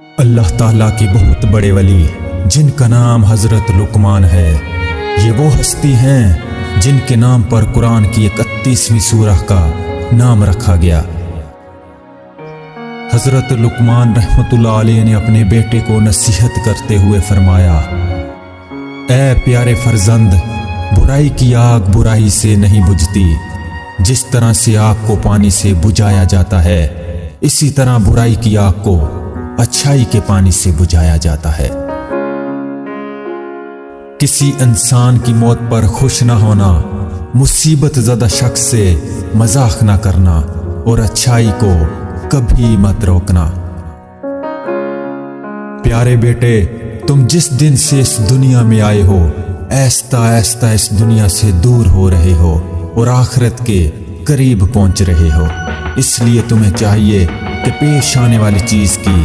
اللہ تعالیٰ کی بہت بڑے ولی جن کا نام حضرت لقمان ہے، یہ وہ ہستی ہیں جن کے نام پر قرآن کی 31ویں سورہ کا نام رکھا گیا۔ حضرت لقمان رحمۃ اللہ علیہ نے اپنے بیٹے کو نصیحت کرتے ہوئے فرمایا، اے پیارے فرزند، برائی کی آگ برائی سے نہیں بجھتی۔ جس طرح سے آگ کو پانی سے بجھایا جاتا ہے، اسی طرح برائی کی آگ کو اچھائی کے پانی سے بجھایا جاتا ہے۔ کسی انسان کی موت پر خوش نہ ہونا، مصیبت زدہ شخص سے مذاق نہ کرنا اور اچھائی کو کبھی مت روکنا۔ پیارے بیٹے، تم جس دن سے اس دنیا میں آئے ہو، آہستہ آہستہ اس دنیا سے دور ہو رہے ہو اور آخرت کے قریب پہنچ رہے ہو۔ اس لیے تمہیں چاہیے کہ پیش آنے والی چیز کی